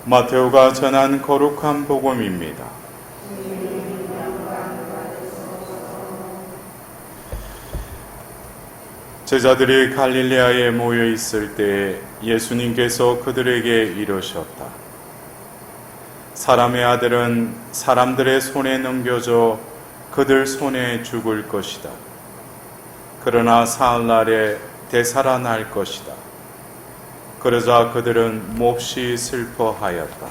마테오가 전한 거룩한 복음입니다. 제자들이 갈릴레아에 모여 있을 때 예수님께서 그들에게 이르셨다. 사람의 아들은 사람들의 손에 넘겨져 그들 손에 죽을 것이다. 그러나 사흘날에 되살아날 것이다. 그러자 그들은 몹시 슬퍼하였다.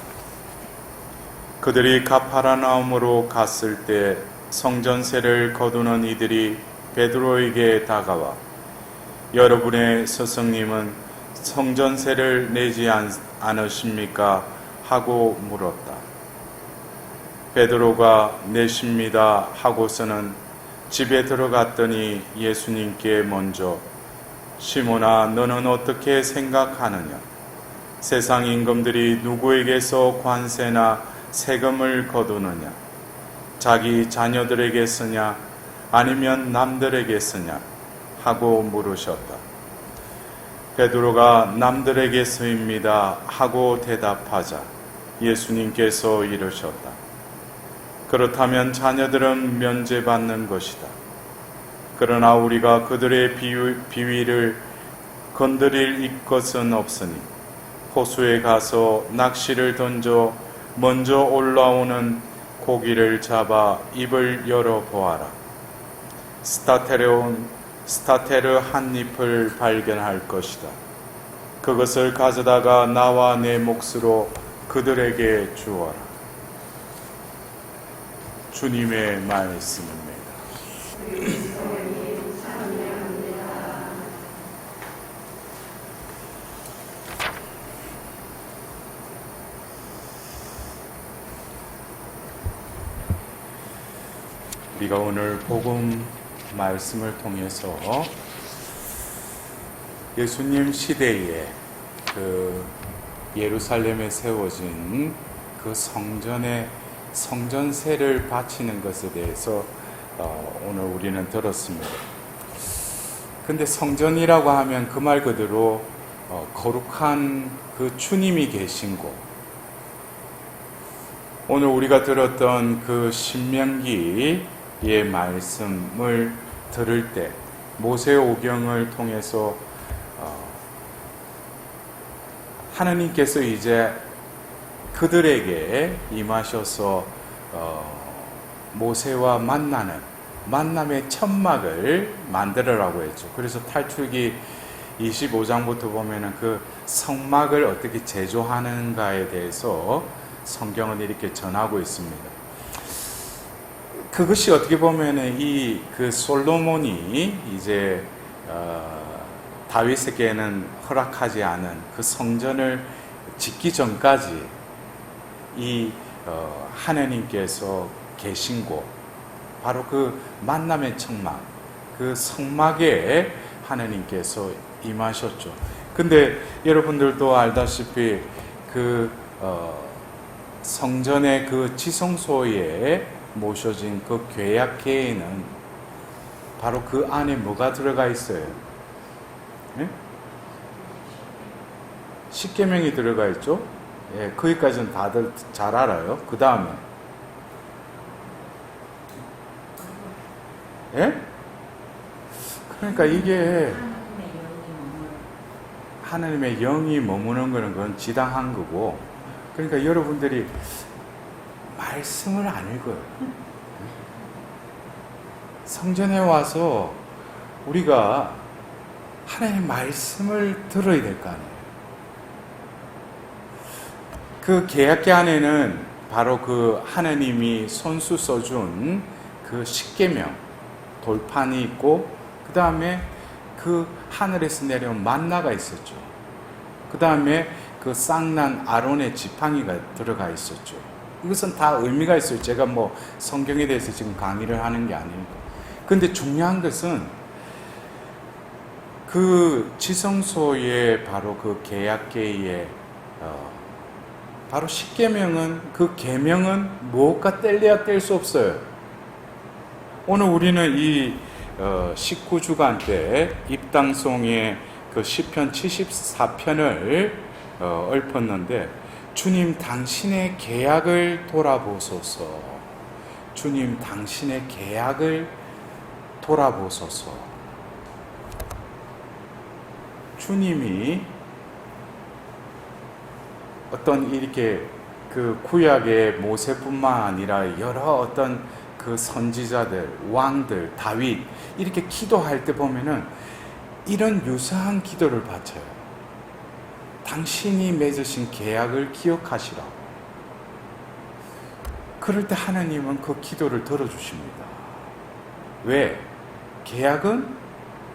그들이 가파르나움으로 갔을 때 성전세를 거두는 이들이 베드로에게 다가와 여러분의 스승님은 성전세를 내지 않으십니까? 하고 물었다. 베드로가 내십니다 하고서는 집에 들어갔더니 예수님께 먼저 시몬아, 너는 어떻게 생각하느냐? 세상 임금들이 누구에게서 관세나 세금을 거두느냐? 자기 자녀들에게 쓰냐? 아니면 남들에게 쓰냐? 하고 물으셨다. 베드로가 남들에게 쓰입니다 하고 대답하자 예수님께서 이르셨다. 그렇다면 자녀들은 면제받는 것이다. 그러나 우리가 그들의 비위를 건드릴 것은 없으니 호수에 가서 낚시를 던져 먼저 올라오는 고기를 잡아 입을 열어보아라. 스타테르 한 잎을 발견할 것이다. 그것을 가져다가 나와 내 몫으로 그들에게 주어라. 주님의 말씀입니다. 우리가 오늘 복음 말씀을 통해서 예수님 시대에 그 예루살렘에 세워진 그 성전세를 바치는 것에 대해서 오늘 우리는 들었습니다. 근데 성전이라고 하면 그 말 그대로 거룩한 그 주님이 계신 곳. 오늘 우리가 들었던 그 신명기의 말씀을 들을 때 모세오경을 통해서 하나님께서 이제 그들에게 임하셔서 모세와 만남의 천막을 만들어라고 했죠. 그래서 탈출기 25장부터 보면은 그 성막을 어떻게 제조하는가에 대해서 성경은 이렇게 전하고 있습니다. 그것이 어떻게 보면은 그 솔로몬이 이제 다윗에게는 허락하지 않은 그 성전을 짓기 전까지 하나님께서 계신 곳, 바로 그 만남의 천막, 그 성막에 하나님께서 임하셨죠. 근데 여러분들도 알다시피 그 성전의 그 지성소에 모셔진 그 죄악계에는 바로 그 안에 뭐가 들어가 있어요? 네? 십계명이 들어가 있죠? 예, 거기까지는 다들 잘 알아요. 그 다음에 예? 그러니까 이게 하나님의 영이 머무는 거는 그건 지당한 거고, 그러니까 여러분들이 말씀을 안 읽어요. 성전에 와서 우리가 하나님의 말씀을 들어야 될 거 아니에요. 그 계약계 안에는 바로 그 하나님이 손수 써준 그 십계명 돌판이 있고, 그 다음에 그 하늘에서 내려온 만나가 있었죠. 그 다음에 그 쌍난 아론의 지팡이가 들어가 있었죠. 이것은 다 의미가 있어요. 제가 뭐 성경에 대해서 지금 강의를 하는 게 아니니까. 근데 중요한 것은 그 지성소의 바로 그 계약계의 바로 십계명은, 그 계명은 무엇과 뗄래야 뗄 수 없어요. 오늘 우리는 이 19주간 때 입당송의 그 시편 74편을 읊었는데, 주님 당신의 계약을 돌아보소서. 주님 당신의 계약을 돌아보소서. 주님이 어떤 이렇게 그 구약의 모세뿐만 아니라 여러 어떤 그 선지자들, 왕들, 다윗 이렇게 기도할 때 보면은 이런 유사한 기도를 바쳐요. 당신이 맺으신 계약을 기억하시라. 그럴 때 하나님은 그 기도를 들어주십니다. 왜? 계약은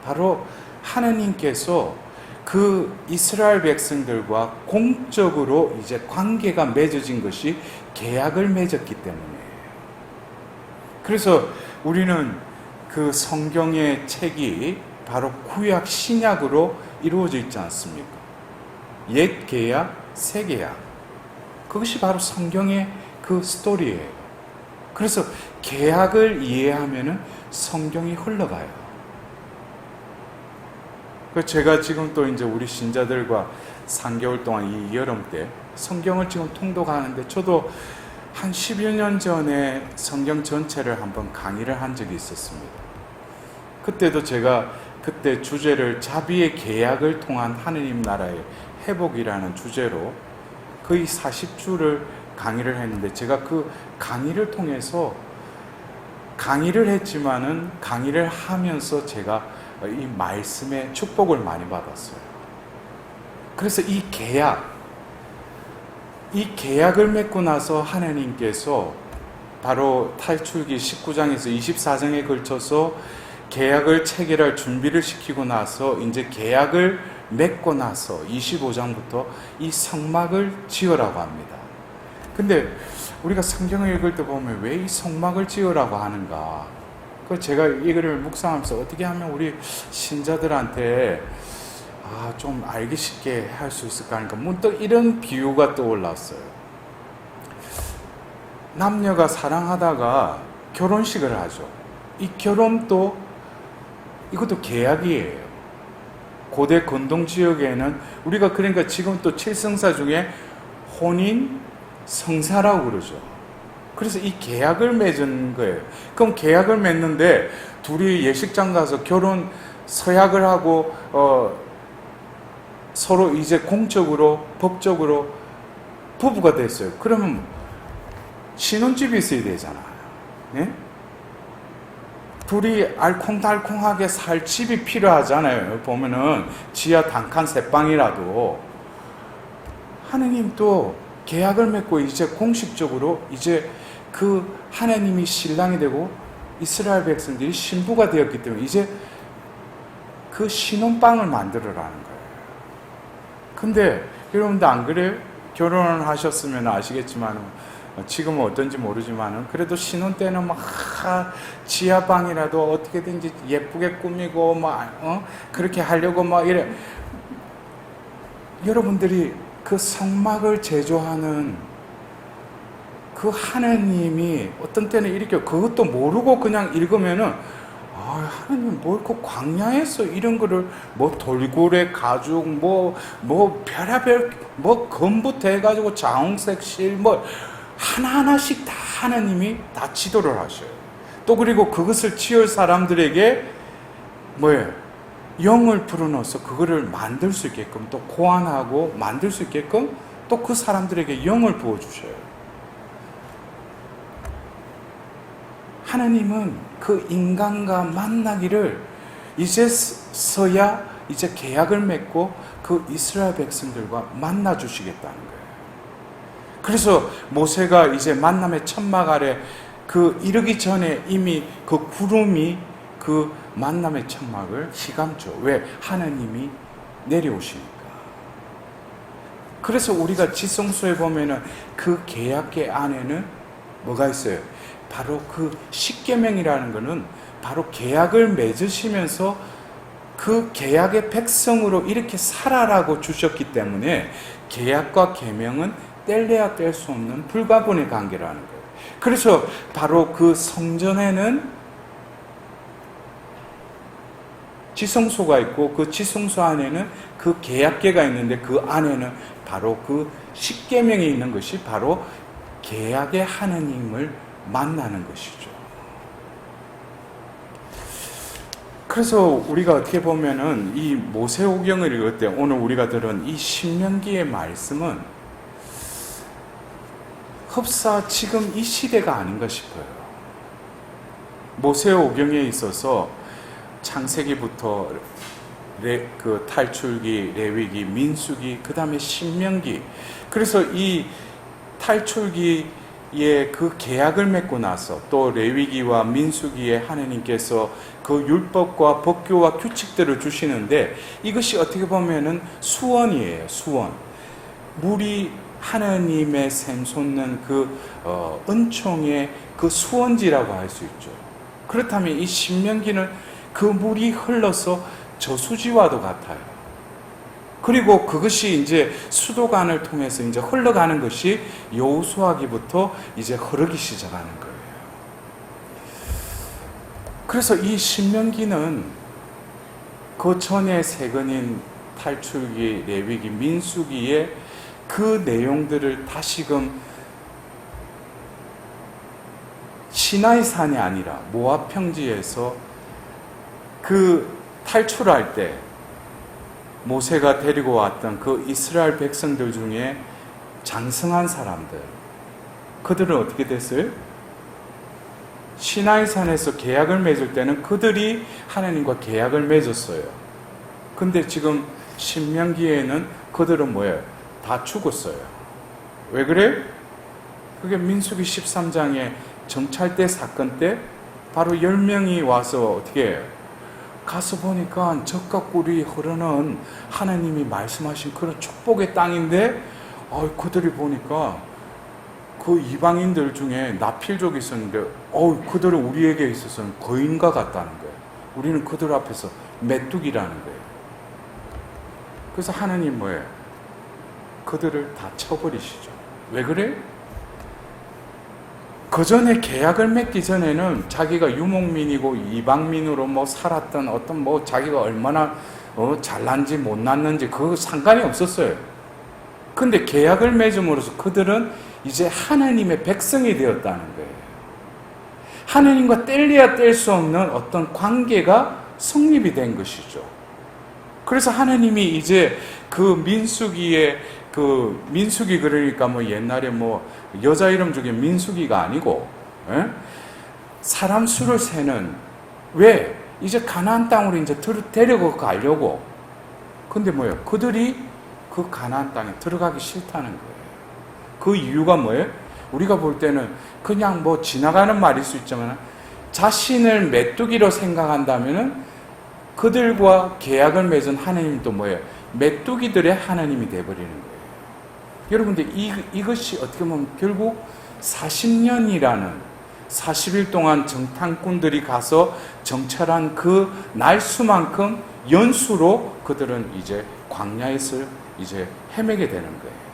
바로 하나님께서 그 이스라엘 백성들과 공적으로 이제 관계가 맺어진 것이 계약을 맺었기 때문이에요. 그래서 우리는 그 성경의 책이 바로 구약 신약으로 이루어져 있지 않습니까? 옛 계약, 새 계약. 그것이 바로 성경의 그 스토리예요. 그래서 계약을 이해하면은 성경이 흘러가요. 제가 지금 또 이제 우리 신자들과 3개월 동안 이 여름 때 성경을 지금 통독하는데 저도 한 10여 년 전에 성경 전체를 한번 강의를 한 적이 있었습니다. 그때도 제가 그때 주제를 자비의 계약을 통한 하느님 나라의 회복이라는 주제로 거의 40주를 강의를 했는데 제가 그 강의를 통해서 강의를 했지만은 강의를 하면서 제가 이 말씀에 축복을 많이 받았어요. 그래서 이 계약을 맺고 나서 하나님께서 바로 탈출기 19장에서 24장에 걸쳐서 계약을 체결할 준비를 시키고 나서 이제 계약을 맺고 나서 25장부터 이 성막을 지으라고 합니다. 근데 우리가 성경을 읽을 때 보면 왜 이 성막을 지으라고 하는가? 제가 이거를 묵상하면서 어떻게 하면 우리 신자들한테 좀 알기 쉽게 할 수 있을까 하니까 문득 이런 비유가 떠올랐어요. 남녀가 사랑하다가 결혼식을 하죠. 이 결혼도 이것도 계약이에요. 고대 건동 지역에는 우리가 그러니까 지금 또 칠성사 중에 혼인, 성사라고 그러죠. 그래서 이 계약을 맺은 거예요. 그럼 계약을 맺는데 둘이 예식장 가서 결혼 서약을 하고 서로 이제 공적으로 법적으로 부부가 됐어요. 그러면 신혼집이 있어야 되잖아요. 네? 둘이 알콩달콩하게 살 집이 필요하잖아요. 보면은 지하 단칸 세 방이라도 하느님도 계약을 맺고 이제 공식적으로 이제 그 하나님이 신랑이 되고 이스라엘 백성들이 신부가 되었기 때문에 이제 그 신혼방을 만들어라는 거예요. 근데 여러분들 안 그래요? 결혼을 하셨으면 아시겠지만 지금은 어떤지 모르지만 그래도 신혼 때는 막 지하방이라도 어떻게든지 예쁘게 꾸미고 그렇게 하려고 막 이래. 여러분들이 그 성막을 제조하는 그 하나님이 어떤 때는 이렇게 그것도 모르고 그냥 읽으면은 하나님 그 광야에서 이런 거를 돌고래 가죽 별의별 검부터 해가지고 자홍색 실 하나하나씩 다 하나님이 다 지도를 하셔요. 또 그리고 그것을 지을 사람들에게 영을 불어넣어서 그거를 만들 수 있게끔 또 고안하고 만들 수 있게끔 또 그 사람들에게 영을 부어주셔요. 하나님은 그 인간과 만나기를 이제서야 이제 계약을 맺고 그 이스라엘 백성들과 만나 주시겠다는 거예요. 그래서 모세가 이제 만남의 천막 아래 그 이르기 전에 이미 그 구름이 그 만남의 천막을 휘감죠. 왜? 하나님이 내려오시니까. 그래서 우리가 지성소에 보면은 그 계약계 안에는 뭐가 있어요? 바로 그 십계명이라는 것은 바로 계약을 맺으시면서 그 계약의 백성으로 이렇게 살아라고 주셨기 때문에 계약과 계명은 뗄래야 뗄 수 없는 불가분의 관계라는 거예요. 그래서 바로 그 성전에는 지성소가 있고 그 지성소 안에는 그 계약계가 있는데 그 안에는 바로 그 십계명에 있는 것이 바로 계약의 하느님을 만나는 것이죠. 그래서 우리가 어떻게 보면은 이 모세오경을 읽을 때 오늘 우리가 들은 이 신명기의 말씀은 흡사 지금 이 시대가 아닌가 싶어요. 모세오경에 있어서 창세기부터 그 탈출기, 레위기, 민수기, 그 다음에 신명기. 그래서 이 탈출기의 그 계약을 맺고 나서 또 레위기와 민수기에 하느님께서 그 율법과 법규와 규칙들을 주시는데 이것이 어떻게 보면은 수원이에요. 수원. 물이 하느님의 샘솟는 그 은총의 그 수원지라고 할 수 있죠. 그렇다면 이 신명기는 그 물이 흘러서 저수지와도 같아요. 그리고 그것이 이제 수도관을 통해서 이제 흘러가는 것이 여호수아기부터 이제 흐르기 시작하는 거예요. 그래서 이 신명기는 그 전에 세근인 탈출기, 레위기, 민수기의 그 내용들을 다시금 시나이산이 아니라 모압 평지에서 그 탈출할 때 모세가 데리고 왔던 그 이스라엘 백성들 중에 장성한 사람들, 그들은 어떻게 됐어요? 시나이산에서 계약을 맺을 때는 그들이 하나님과 계약을 맺었어요. 근데 지금 신명기에는 그들은 뭐예요? 다 죽었어요. 왜 그래? 그게 민수기 13장에 정찰대 사건 때 바로 10명이 와서 어떻게 해요? 가서 보니까 젖과 꿀이 흐르는 하나님이 말씀하신 그런 축복의 땅인데 그들이 보니까 그 이방인들 중에 나필족이 있었는데 그들은 우리에게 있어서는 거인과 같다는 거예요. 우리는 그들 앞에서 메뚜기라는 거예요. 그래서 하나님 뭐예요? 그들을 다 쳐버리시죠. 왜 그래? 그 전에 계약을 맺기 전에는 자기가 유목민이고 이방민으로 뭐 살았던 어떤 뭐 자기가 얼마나 잘난지 못났는지 그거 상관이 없었어요. 근데 계약을 맺음으로써 그들은 이제 하나님의 백성이 되었다는 거예요. 하나님과 뗄래야 뗄 수 없는 어떤 관계가 성립이 된 것이죠. 그래서 하나님이 이제 그 민수기 그러니까 뭐 옛날에 뭐 여자 이름 중에 민수기가 아니고 사람 수를 세는 왜 이제 가나안 땅으로 이제 데리고 가려고. 근데 뭐예요? 그들이 그 가나안 땅에 들어가기 싫다는 거예요. 그 이유가 뭐예요? 우리가 볼 때는 그냥 뭐 지나가는 말일 수 있지만 자신을 메뚜기로 생각한다면은 그들과 계약을 맺은 하나님도 뭐예요? 메뚜기들의 하나님이 되어버리는 거예요. 여러분들 이것이 어떻게 보면 결국 40년이라는 40일 동안 정탐꾼들이 가서 정찰한 그 날수만큼 연수로 그들은 이제 광야에서 이제 헤매게 되는 거예요.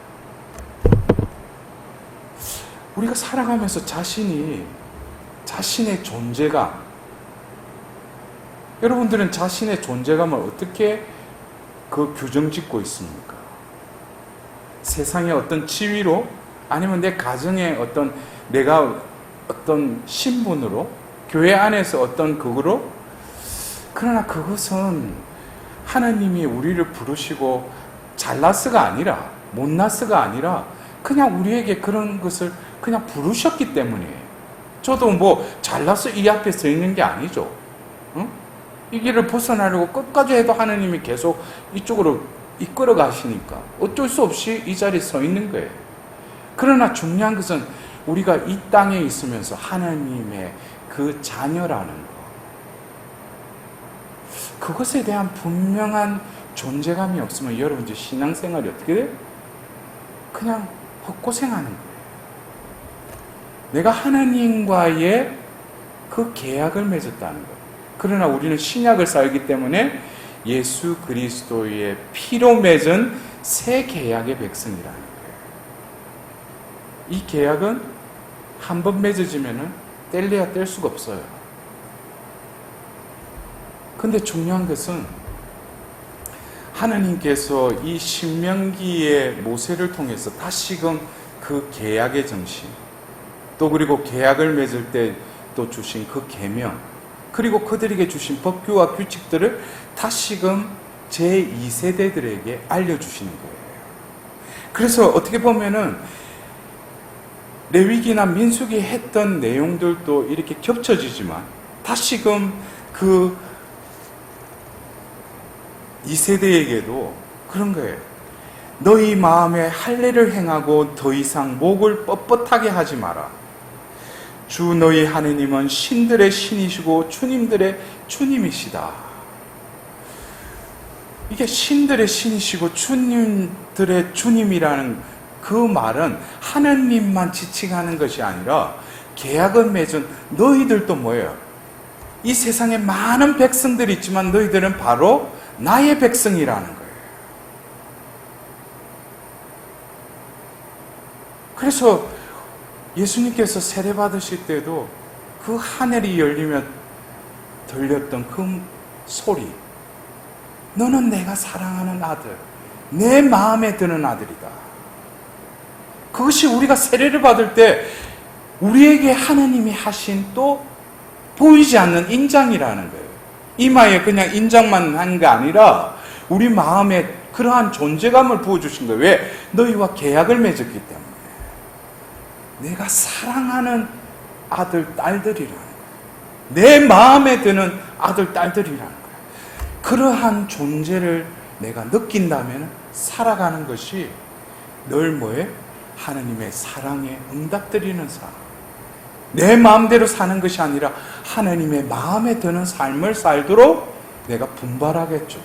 우리가 살아가면서 자신의 존재감, 여러분들은 자신의 존재감을 어떻게 그 규정 짓고 있습니까? 세상의 어떤 지위로, 아니면 내 가정의 내가 어떤 신분으로, 교회 안에서 어떤 그거로? 그러나 그것은 하나님이 우리를 부르시고 잘났어가 아니라, 못났어가 아니라 그냥 우리에게 그런 것을 그냥 부르셨기 때문이에요. 저도 뭐 잘났어 이 앞에 서 있는 게 아니죠. 응? 이 길을 벗어나려고 끝까지 해도 하나님이 계속 이쪽으로 이끌어 가시니까 어쩔 수 없이 이 자리에 서 있는 거예요. 그러나 중요한 것은 우리가 이 땅에 있으면서 하나님의 그 자녀라는 것, 그것에 대한 분명한 존재감이 없으면 여러분들 신앙생활이 어떻게 돼요? 그냥 헛고생하는 거예요. 내가 하나님과의 그 계약을 맺었다는 거예요. 그러나 우리는 신약을 쌓기 때문에 예수 그리스도의 피로 맺은 새 계약의 백성이라는 거예요. 이 계약은 한 번 맺어지면은 뗄래야 뗄 수가 없어요. 근데 중요한 것은 하나님께서 이 신명기의 모세를 통해서 다시금 그 계약의 정신, 또 그리고 계약을 맺을 때 또 주신 그 계명, 그리고 그들에게 주신 법규와 규칙들을 다시금 제2세대들에게 알려주시는 거예요. 그래서 어떻게 보면은 레위기나 민수기 했던 내용들도 이렇게 겹쳐지지만 다시금 그 2세대에게도 그런 거예요. 너희 마음에 할례를 행하고 더 이상 목을 뻣뻣하게 하지 마라. 주 너희 하느님은 신들의 신이시고 주님들의 주님이시다. 이게 신들의 신이시고 주님들의 주님이라는 그 말은 하느님만 지칭하는 것이 아니라 계약을 맺은 너희들도 뭐예요? 이 세상에 많은 백성들이 있지만 너희들은 바로 나의 백성이라는 거예요. 그래서 예수님께서 세례 받으실 때도 그 하늘이 열리며 들렸던 그 소리, 너는 내가 사랑하는 아들, 내 마음에 드는 아들이다. 그것이 우리가 세례를 받을 때 우리에게 하나님이 하신 또 보이지 않는 인장이라는 거예요. 이마에 그냥 인장만 한 게 아니라 우리 마음에 그러한 존재감을 부어주신 거예요. 왜? 너희와 계약을 맺었기 때문에. 내가 사랑하는 아들, 딸들이라는 거예요. 내 마음에 드는 아들, 딸들이라는 거예요. 그러한 존재를 내가 느낀다면 살아가는 것이 늘 뭐예요? 하나님의 사랑에 응답드리는 삶. 내 마음대로 사는 것이 아니라 하나님의 마음에 드는 삶을 살도록 내가 분발하겠죠.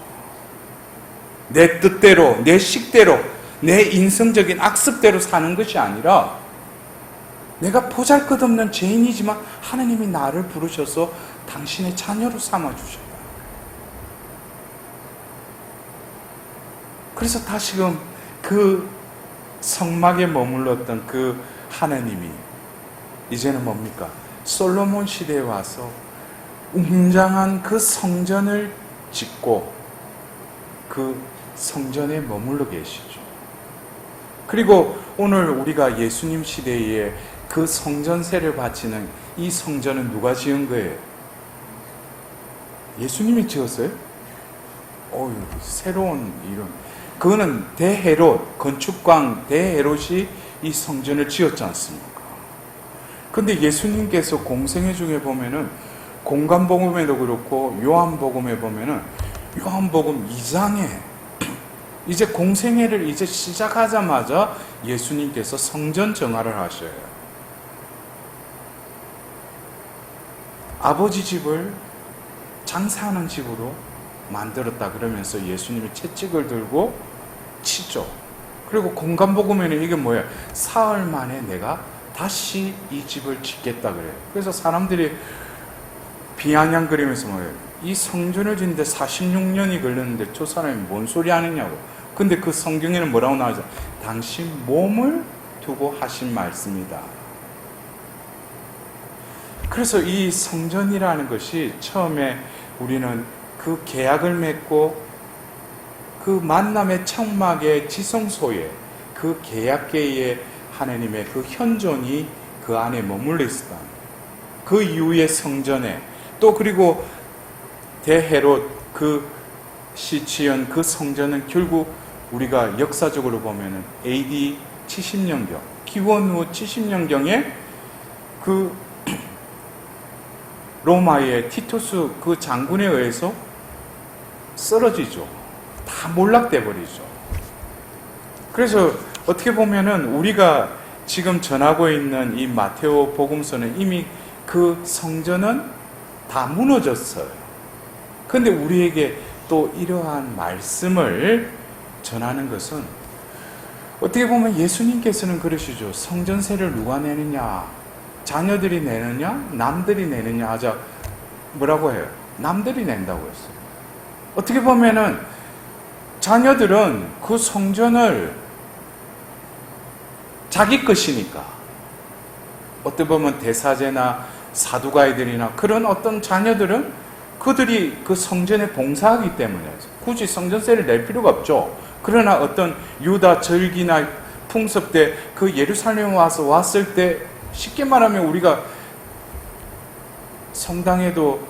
내 뜻대로, 내 식대로, 내 인성적인 악습대로 사는 것이 아니라 내가 보잘것없는 죄인이지만 하나님이 나를 부르셔서 당신의 자녀로 삼아주셨다. 그래서 다시금 그 성막에 머물렀던 그 하나님이 이제는 뭡니까? 솔로몬 시대에 와서 웅장한 그 성전을 짓고 그 성전에 머물러 계시죠. 그리고 오늘 우리가 예수님 시대에 그 성전세를 바치는 이 성전은 누가 지은 거예요? 예수님이 지었어요? 새로운 이름. 그거는 대헤롯, 건축광 대헤롯이 이 성전을 지었지 않습니까? 근데 예수님께서 공생애 중에 보면은 공간복음에도 그렇고 요한복음에 보면은 요한복음 2장에 이제 공생애를 이제 시작하자마자 예수님께서 성전 정화를 하셔요. 아버지 집을 장사하는 집으로 만들었다 그러면서 예수님이 채찍을 들고 치죠. 그리고 공간복음에는 이게 뭐예요? 사흘 만에 내가 다시 이 집을 짓겠다 그래요. 그래서 사람들이 비아냥거리면서 뭐예요? 이 성전을 짓는데 46년이 걸렸는데 저 사람이 뭔 소리 하느냐고. 근데 그 성경에는 뭐라고 나오죠? 당신 몸을 두고 하신 말씀이다. 그래서 이 성전이라는 것이 처음에 우리는 그 계약을 맺고 그 만남의 청막의 지성소에 그 계약계의 하나님의 그 현존이 그 안에 머물러 있었다. 그 이후의 성전에 또 그리고 대헤롯 그 시치연 그 성전은 결국 우리가 역사적으로 보면은 AD 70년경 기원 후 70년경에 그 로마의 티투스 그 장군에 의해서 쓰러지죠. 다 몰락돼 버리죠. 그래서 어떻게 보면은 우리가 지금 전하고 있는 이 마테오 복음서는 이미 그 성전은 다 무너졌어요. 그런데 우리에게 또 이러한 말씀을 전하는 것은 어떻게 보면 예수님께서는 그러시죠. 성전세를 누가 내느냐? 자녀들이 내느냐? 남들이 내느냐? 하자 뭐라고 해요? 남들이 낸다고 했어요. 어떻게 보면은 자녀들은 그 성전을 자기 것이니까 어떻게 보면 대사제나 사두가이들이나 그런 어떤 자녀들은 그들이 그 성전에 봉사하기 때문에 굳이 성전세를 낼 필요가 없죠. 그러나 어떤 유다 절기나 풍습 때 그 예루살렘에 왔을 때 쉽게 말하면 우리가 성당에도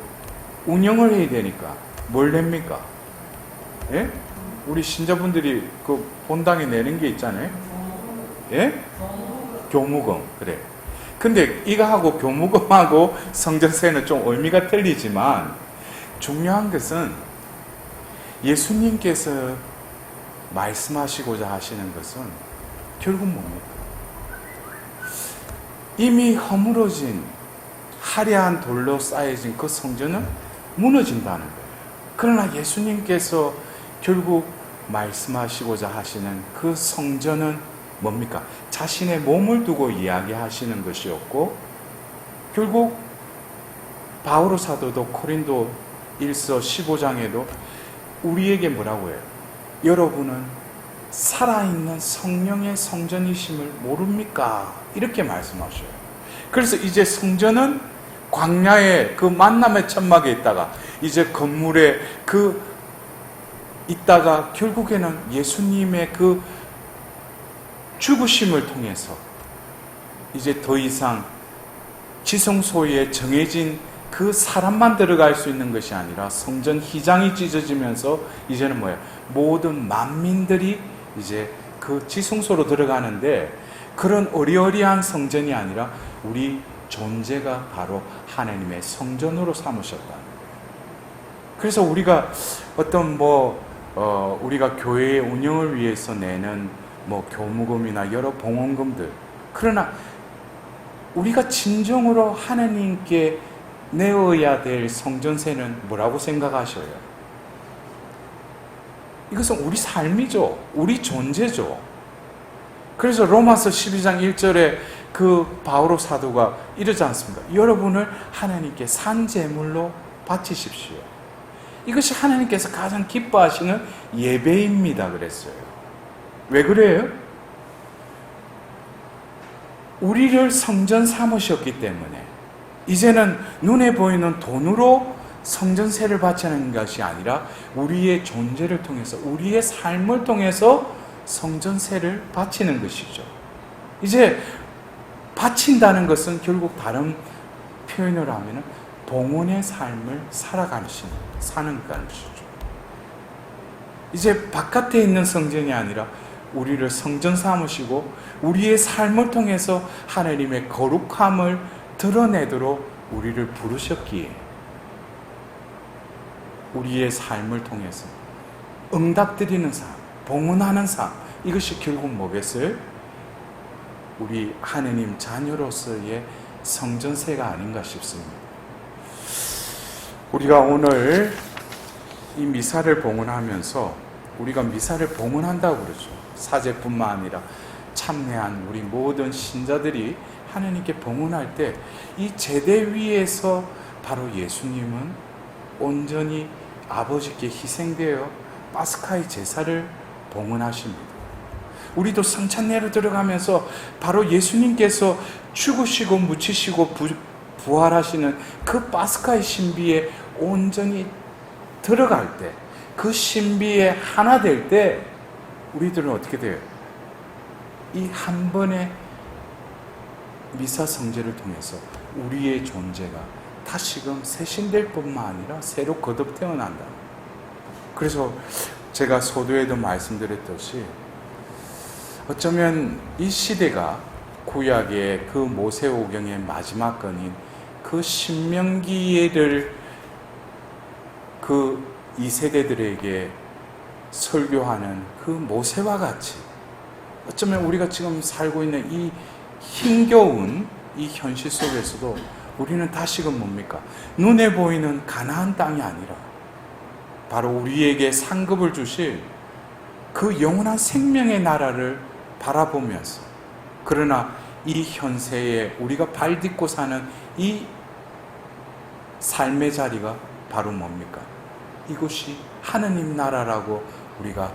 운영을 해야 되니까 뭘 냅니까? 예? 우리 신자분들이 그 본당에 내는 게 있잖아요. 예? 교무금. 그래. 근데 이거하고 교무금하고 성전세는 좀 의미가 틀리지만 중요한 것은 예수님께서 말씀하시고자 하시는 것은 결국 뭡니까? 이미 허물어진 화려한 돌로 쌓여진 그 성전은 무너진다는 거예요. 그러나 예수님께서 결국 말씀하시고자 하시는 그 성전은 뭡니까? 자신의 몸을 두고 이야기하시는 것이었고, 결국 바오로 사도도 고린도 1서 15장에도 우리에게 뭐라고 해요? 여러분은 살아있는 성령의 성전이심을 모릅니까? 이렇게 말씀하셔요. 그래서 이제 성전은 광야의 그 만남의 천막에 있다가 이제 건물에 있다가 결국에는 예수님의 그 죽으심을 통해서 이제 더 이상 지성소에 정해진 그 사람만 들어갈 수 있는 것이 아니라 성전 휘장이 찢어지면서 이제는 뭐예요? 모든 만민들이 이제 그 지성소로 들어가는데, 그런 어리어리한 성전이 아니라 우리 존재가 바로 하나님의 성전으로 삼으셨다. 그래서 우리가 어떤 우리가 교회의 운영을 위해서 내는 교무금이나 여러 봉헌금들, 그러나 우리가 진정으로 하나님께 내어야 될 성전세는 뭐라고 생각하셔요? 이것은 우리 삶이죠. 우리 존재죠. 그래서 로마서 12장 1절에 그 바오로 사도가 이러지 않습니까? 여러분을 하나님께 산제물로 바치십시오. 이것이 하나님께서 가장 기뻐하시는 예배입니다. 그랬어요. 왜 그래요? 우리를 성전 삼으셨기 때문에 이제는 눈에 보이는 돈으로 성전세를 바치는 것이 아니라 우리의 존재를 통해서, 우리의 삶을 통해서 성전세를 바치는 것이죠. 이제 바친다는 것은 결국 다른 표현으로 하면 봉헌의 삶을 사는 것이죠. 이제 바깥에 있는 성전이 아니라 우리를 성전 삼으시고 우리의 삶을 통해서 하나님의 거룩함을 드러내도록 우리를 부르셨기에 우리의 삶을 통해서 응답드리는 삶, 봉헌하는 삶, 이것이 결국 뭐겠어요? 우리 하나님 자녀로서의 성전세가 아닌가 싶습니다. 우리가 오늘 이 미사를 봉헌하면서 우리가 미사를 봉헌한다고 그러죠. 사제뿐만 아니라 참여한 우리 모든 신자들이 하나님께 봉헌할 때 이 제대 위에서 바로 예수님은 온전히 아버지께 희생되어 파스카의 제사를 봉헌하십니다. 우리도 성찬례로 들어가면서 바로 예수님께서 죽으시고 묻히시고 부활하시는 그 파스카의 신비에 온전히 들어갈 때, 그 신비에 하나 될 때 우리들은 어떻게 돼요? 이 한 번의 미사 성제를 통해서 우리의 존재가 다시금 새신될 뿐만 아니라 새로 거듭 태어난다. 그래서 제가 서두에도 말씀드렸듯이 어쩌면 이 시대가 구약의 그 모세오경의 마지막 건인 그 신명기를 그 2세대들에게 설교하는 그 모세와 같이 어쩌면 우리가 지금 살고 있는 이 힘겨운 이 현실 속에서도 우리는 다시금 뭡니까? 눈에 보이는 가나안 땅이 아니라 바로 우리에게 상급을 주실 그 영원한 생명의 나라를 바라보면서, 그러나 이 현세에 우리가 발 딛고 사는 이 삶의 자리가 바로 뭡니까? 이곳이 하느님 나라라고 우리가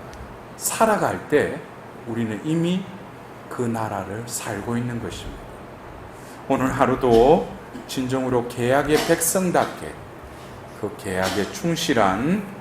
살아갈 때 우리는 이미 그 나라를 살고 있는 것입니다. 오늘 하루도 진정으로 계약의 백성답게 그 계약에 충실한